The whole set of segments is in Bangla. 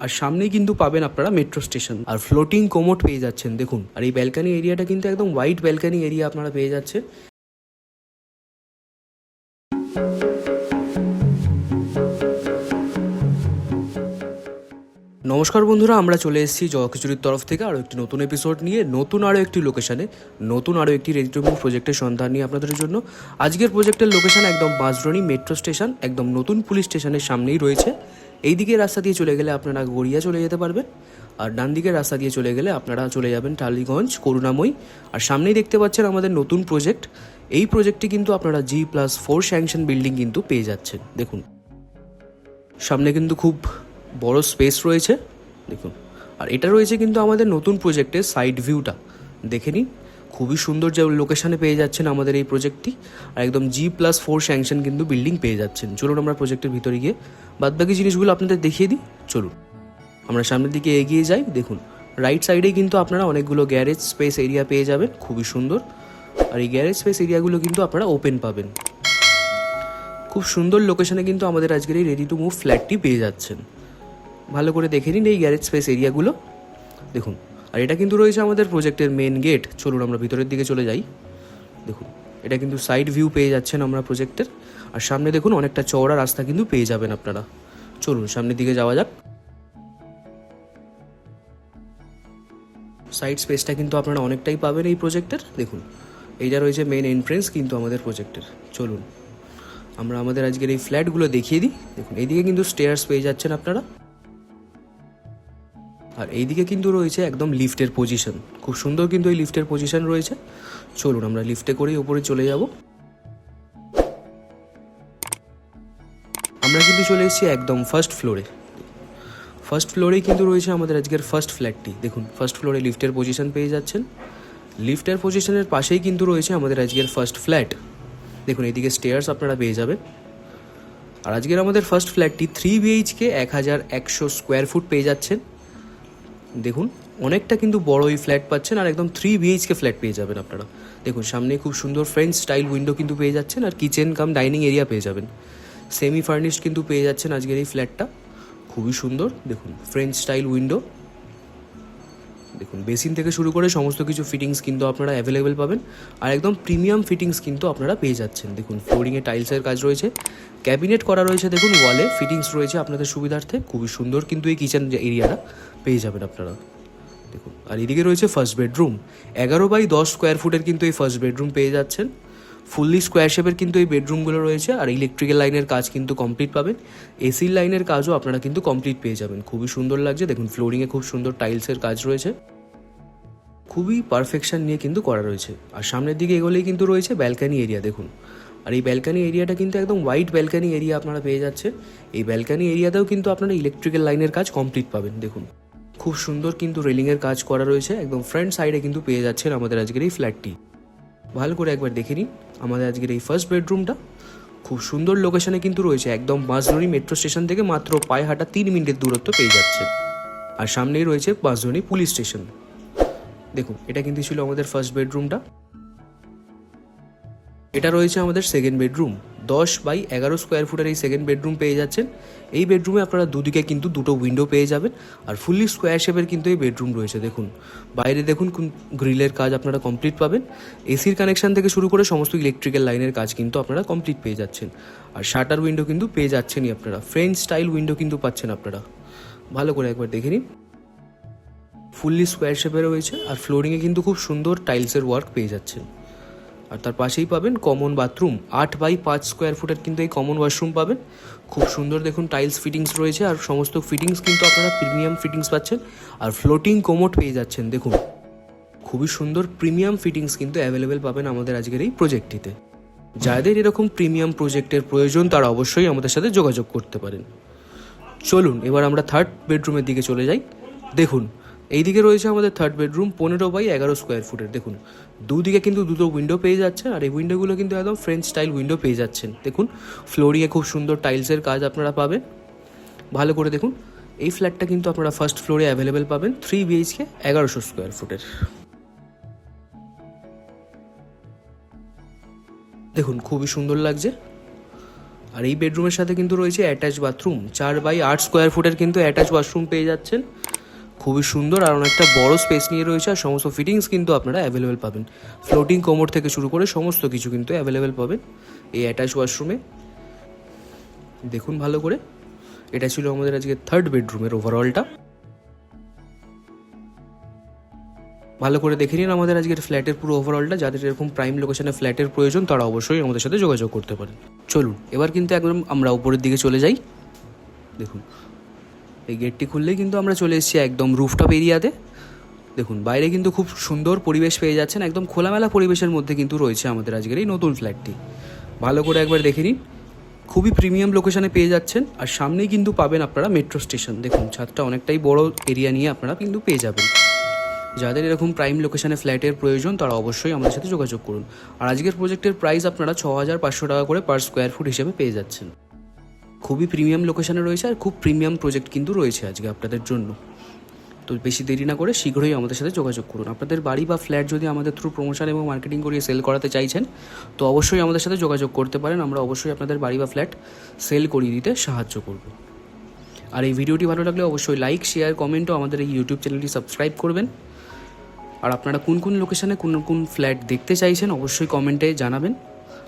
আর সামনেই কিন্তু পাবেন আপনারা মেট্রো স্টেশন, আর ফ্লোটিং কোমোট পেয়ে যাচ্ছেন দেখুন। আর এই ব্যালকানি এরিয়াটা কিন্তু একদম হোয়াইট ব্যালকানি এরিয়া আপনারা পেয়ে যাচ্ছেন। নমস্কার বন্ধুরা, আমরা চলে এসেছি জয়খিচুরির তরফ থেকে আরও একটি নতুন এপিসোড নিয়ে, নতুন আরও একটি লোকেশানে, নতুন আরও একটি রেডি টু মুভ প্রজেক্টের সন্ধান নিয়ে আপনাদের জন্য। আজকের প্রজেক্টের লোকেশান একদম বাঁশদ্রোণী মেট্রো স্টেশন, একদম নতুন পুলিশ স্টেশনের সামনেই রয়েছে। এই দিকের রাস্তা দিয়ে চলে গেলে আপনারা গড়িয়া চলে যেতে পারবেন, আর ডান দিকের রাস্তা দিয়ে চলে গেলে আপনারা চলে যাবেন টালিগঞ্জ, করুণাময়ী। আর সামনেই দেখতে পাচ্ছেন আমাদের নতুন প্রজেক্ট। এই প্রজেক্টটি কিন্তু আপনারা G+4 স্যাংশন বিল্ডিং কিন্তু পেয়ে যাচ্ছেন দেখুন। সামনে কিন্তু খুব বড় স্পেস রয়েছে দেখুন। আর এটা রয়েছে কিন্তু আমাদের নতুন প্রজেক্টের সাইড ভিউটা, দেখে নিন। খুবই সুন্দর যে লোকেশানে পেয়ে যাচ্ছেন আমাদের এই প্রজেক্টটি, আর একদম G+4 স্যাংশন কিন্তু বিল্ডিং পেয়ে যাচ্ছেন। চলুন আমরা প্রজেক্টের ভিতরে গিয়ে বাদবাকি জিনিসগুলো আপনাদের দেখিয়ে দিই। চলুন আমরা সামনের দিকে এগিয়ে যাই। দেখুন রাইট সাইডে কিন্তু আপনারা অনেকগুলো গ্যারেজ স্পেস এরিয়া পেয়ে যাবেন, খুবই সুন্দর। আর এই গ্যারেজ স্পেস এরিয়াগুলো কিন্তু আপনারা ওপেন পাবেন। খুব সুন্দর লোকেশানে কিন্তু আমাদের আজকের এই রেডি টু মুভ ফ্ল্যাটটি পেয়ে যাচ্ছেন। ভালো করে দেখে নিন এই গ্যারেজ স্পেস এরিয়াগুলো দেখুন। আর এটা কিন্তু রয়েছে আমাদের প্রজেক্টের মেন গেট। চলুন আমরা ভিতরের দিকে চলে যাই। দেখুন এটা কিন্তু সাইড ভিউ পেয়ে যাচ্ছেন আমরা প্রজেক্টের। আর সামনে দেখুন অনেকটা চওড়া রাস্তা কিন্তু পেয়ে যাবেন আপনারা। চলুন সামনের দিকে যাওয়া যাক। সাইড স্পেসটা কিন্তু আপনারা অনেকটাই পাবেন এই প্রজেক্টের। দেখুন এইটা রয়েছে মেন এন্ট্রেন্স কিন্তু আমাদের প্রজেক্টের। চলুন আমরা আমাদের আজকের এই ফ্ল্যাটগুলো দেখিয়ে দিই। দেখুন এইদিকে কিন্তু স্টেয়ার্স পেয়ে যাচ্ছেন আপনারা, আর এইদিকে কিন্তু রয়েছে একদম লিফটের পজিশন। খুব সুন্দর কিন্তু এই লিফটের পজিশন রয়েছে। চলুন আমরা লিফটে করেই ওপরে চলে যাব। আমরা কিন্তু চলে এসেছি একদম ফার্স্ট ফ্লোরে। ফার্স্ট ফ্লোরেই কিন্তু রয়েছে আমাদের আজকের ফার্স্ট ফ্ল্যাটটি। দেখুন ফার্স্ট ফ্লোরে লিফটের পজিশন পেয়ে যাচ্ছেন। লিফটের পজিশনের পাশেই কিন্তু রয়েছে আমাদের আজকের ফার্স্ট ফ্ল্যাট। দেখুন এইদিকে স্টেয়ার্স আপনারা পেয়ে যাবেন। আর আজকের আমাদের ফার্স্ট ফ্ল্যাটটি 3 BHK 1100 স্কোয়ার ফুট পেয়ে যাচ্ছেন। দেখুন অনেকটা কিন্তু বড় এই ফ্ল্যাট পাচ্ছেন, আর একদম 3 BHK ফ্ল্যাট পেয়ে যাবেন আপনারা। দেখুন সামনে খুব সুন্দর ফ্রেঞ্চ স্টাইল উইন্ডো কিন্তু পেয়ে যাচ্ছেন, আর কিচেন কাম ডাইনিং এরিয়া পেয়ে যাবেন। সেমি ফার্নিশড কিন্তু পেয়ে যাচ্ছেন আজকের এই ফ্ল্যাটটা, খুবই সুন্দর। দেখুন ফ্রেঞ্চ স্টাইল উইন্ডো, দেখুন বেসিন থেকে শুরু করে সমস্ত কিছু ফিটিংস কিন্তু আপনারা অ্যাভেলেবেল পাবেন, আর একদম প্রিমিয়াম ফিটিংস কিন্তু আপনারা পেয়ে যাচ্ছেন। দেখুন ফ্লোরিংয়ে টাইলসের কাজ রয়েছে, ক্যাবিনেট করা রয়েছে, দেখুন ওয়ালে ফিটিংস রয়েছে আপনাদের সুবিধার্থে। খুবই সুন্দর কিন্তু এই কিচেন এরিয়াটা পেয়ে যাবেন আপনারা। দেখুন আর এদিকে রয়েছে ফার্স্ট বেডরুম। 11x10 স্কোয়ার ফুটের কিন্তু এই ফার্স্ট বেডরুম পেয়ে যাচ্ছেন। ফুললি স্কোয়ার শেপের কিন্তু এই বেডরুমগুলো রয়েছে, আর ইলেকট্রিক্যাল লাইনের কাজ কিন্তু কমপ্লিট পাবেন। এসির লাইনের কাজও আপনারা কিন্তু কমপ্লিট পেয়ে যাবেন। খুবই সুন্দর লাগছে। দেখুন ফ্লোরিংয়ে খুব সুন্দর টাইলসের কাজ রয়েছে, খুবই পারফেকশন নিয়ে কিন্তু করা রয়েছে। আর সামনের দিকে এগোলেই কিন্তু রয়েছে ব্যালকানি এরিয়া। দেখুন আর এই ব্যালকানি এরিয়াটা কিন্তু একদম হোয়াইট ব্যালকানি এরিয়া আপনারা পেয়ে যাচ্ছে। এই ব্যালকানি এরিয়াতেও কিন্তু আপনারা ইলেকট্রিক্যাল লাইনের কাজ কমপ্লিট পাবেন। দেখুন খুব সুন্দর কিন্তু রেলিংয়ের কাজ করা রয়েছে। একদম ফ্রন্ট সাইডে কিন্তু পেয়ে যাচ্ছেন আমাদের আজকের এই ফ্ল্যাটটি। ভালো করে একবার দেখে নিন আমাদের আজকের এই ফার্স্ট বেডরুমটা। খুব সুন্দর লোকেশনে কিন্তু রয়েছে, একদম বাঁশদ্রোণী মেট্রো স্টেশন থেকে মাত্র পায়ে হাঁটা 3 মিনিটের দূরত্ব পেয়ে যাচ্ছে। আর সামনেই রয়েছে বাঁশদ্রোণী পুলিশ স্টেশন। দেখুন এটা কিন্তু ছিল আমাদের ফার্স্ট বেডরুমটা। এটা রয়েছে আমাদের সেকেন্ড বেডরুম। 10x11 স্কোয়ার ফুটের এই সেকেন্ড বেডরুম পেয়ে যাচ্ছেন। এই বেডরুমে আপনারা দুদিকে কিন্তু দুটো উইন্ডো পেয়ে যাবেন, আর ফুললি স্কোয়ার শেপের কিন্তু এই বেডরুম রয়েছে। দেখুন বাইরে দেখুন গ্রিলের কাজ আপনারা কমপ্লিট পাবেন। এসির কানেকশন থেকে শুরু করে সমস্ত ইলেকট্রিক্যাল লাইনের কাজ কিন্তু আপনারা কমপ্লিট পেয়ে যাচ্ছেন। আর শাটার উইন্ডো কিন্তু পেয়ে যাচ্ছেনই আপনারা। ফ্রেঞ্চ স্টাইল উইন্ডো কিন্তু পাচ্ছেন আপনারা। ভালো করে একবার দেখে নিন। ফুললি স্কোয়ার শেপে রয়েছে, আর ফ্লোরিংয়ে কিন্তু খুব সুন্দর টাইলসের ওয়ার্ক পেয়ে যাচ্ছেন। আর তার পাশেই পাবেন কমন বাথরুম। 8x5 স্কোয়ার ফুটের কিন্তু এই কমন ওয়াশরুম পাবেন। খুব সুন্দর দেখুন টাইলস ফিটিংস রয়েছে, আর সমস্ত ফিটিংস কিন্তু আপনারা প্রিমিয়াম ফিটিংস পাচ্ছেন। আর ফ্লোটিং কোমোট পেয়ে যাচ্ছেন। দেখুন খুবই সুন্দর প্রিমিয়াম ফিটিংস কিন্তু অ্যাভেলেবেল পাবেন আমাদের আজকের এই প্রজেক্টটিতে। যাদের এরকম প্রিমিয়াম প্রজেক্টের প্রয়োজন তারা অবশ্যই আমাদের সাথে যোগাযোগ করতে পারেন। চলুন এবার আমরা থার্ড বেডরুমের দিকে চলে যাই। দেখুন এইদিকে রয়েছে আমাদের থার্ড বেডরুম, 15x11 স্কোয়ার ফুটের। দেখুন দুদিকে কিন্তু দুটো উইন্ডো পেয়ে যাচ্ছে, আর এই উইন্ডোগুলো কিন্তু একদম ফ্রেঞ্চ স্টাইল উইন্ডো পেয়ে যাচ্ছেন। দেখুন ফ্লোরিংয়ে খুব সুন্দর টাইলসের কাজ আপনারা পাবেন। ভালো করে দেখুন এই ফ্ল্যাটটা কিন্তু আপনারা ফার্স্ট ফ্লোরে অ্যাভেলেবেল পাবেন। 3 BHK 1100 স্কোয়ার ফুটের। দেখুন খুবই সুন্দর লাগছে। আর এই বেডরুমের সাথে কিন্তু রয়েছে অ্যাটাচ বাথরুম, 4x8 স্কোয়ার ফুটের কিন্তু অ্যাটাচ ওয়াশরুম পেয়ে যাচ্ছেন। খুবই সুন্দর আর অনেকটা বড় স্পেস নিয়ে রয়েছে, আর সমস্ত ফিটিংস কিন্তু আপনারা অ্যাভেলেবেল পাবেন। ফ্লোটিং কোমোড থেকে শুরু করে সমস্ত কিছু কিন্তু অ্যাভেলেবেল পাবেন এই অ্যাটাচ ওয়াশরুমে। দেখুন ভালো করে, এটা ছিল আমাদের আজকে থার্ড বেডরুমের ওভারঅলটা। ভালো করে দেখে নিন আমাদের আজকের ফ্ল্যাটের পুরো ওভারঅলটা। যাদের এরকম প্রাইম লোকেশনে ফ্ল্যাটের প্রয়োজন তারা অবশ্যই আমাদের সাথে যোগাযোগ করতে পারেন। চলুন এবার কিন্তু একদম আমরা উপরের দিকে চলে যাই। দেখুন এই গেটটি খুললেই কিন্তু আমরা চলে এসেছি একদম রুফটপ এরিয়াতে। দেখুন বাইরে কিন্তু খুব সুন্দর পরিবেশ পেয়ে যাচ্ছেন, একদম খোলামেলা পরিবেশের মধ্যে কিন্তু রয়েছে আমাদের আজকের এই নতুন ফ্ল্যাটটি। ভালো করে একবার দেখে নিন, খুবই প্রিমিয়াম লোকেশনে পেয়ে যাচ্ছেন, আর সামনেই কিন্তু পাবেন আপনারা মেট্রো স্টেশন। দেখুন ছাদটা অনেকটাই বড় এরিয়া নিয়ে আপনারা কিন্তু পেয়ে যাবেন। যাদের এরকম প্রাইম লোকেশনে ফ্ল্যাটের প্রয়োজন তারা অবশ্যই আমাদের সাথে যোগাযোগ করুন। আর আজকের প্রজেক্টের প্রাইস আপনারা 6500 টাকা করে পার স্কোয়ার ফুট হিসেবে পেয়ে যাচ্ছেন। খুবই প্রিমিয়াম লোকেশনে রয়েছে আর খুব প্রিমিয়াম প্রজেক্ট কিন্তু রয়েছে আজকে আপনাদের জন্য। তো বেশি দেরি না করে শীঘ্রই আমাদের সাথে যোগাযোগ করুন। আপনাদের বাড়ি বা ফ্ল্যাট যদি আমাদের থ্রু প্রমোশন এবং মার্কেটিং করিয়ে সেল করাতে চাইছেন তো অবশ্যই আমাদের সাথে যোগাযোগ করতে পারেন। আমরা অবশ্যই আপনাদের বাড়ি বা ফ্ল্যাট সেল করিয়ে দিতে সাহায্য করব। আর এই ভিডিওটি ভালো লাগলে অবশ্যই লাইক, শেয়ার, কমেন্টও আমাদের এই ইউটিউব চ্যানেলটি সাবস্ক্রাইব করবেন। আর আপনারা কোন কোন লোকেশনে কোন কোন ফ্ল্যাট দেখতে চাইছেন অবশ্যই কমেন্টে জানাবেন।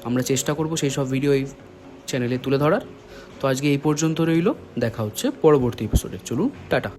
আমরা চেষ্টা করব সেই সব ভিডিও এই চ্যানেলে তুলে ধরার। তো আজকে এই পর্যন্ত রইল, দেখা হচ্ছে পরবর্তী এপিসোডে। চলুন টাটা।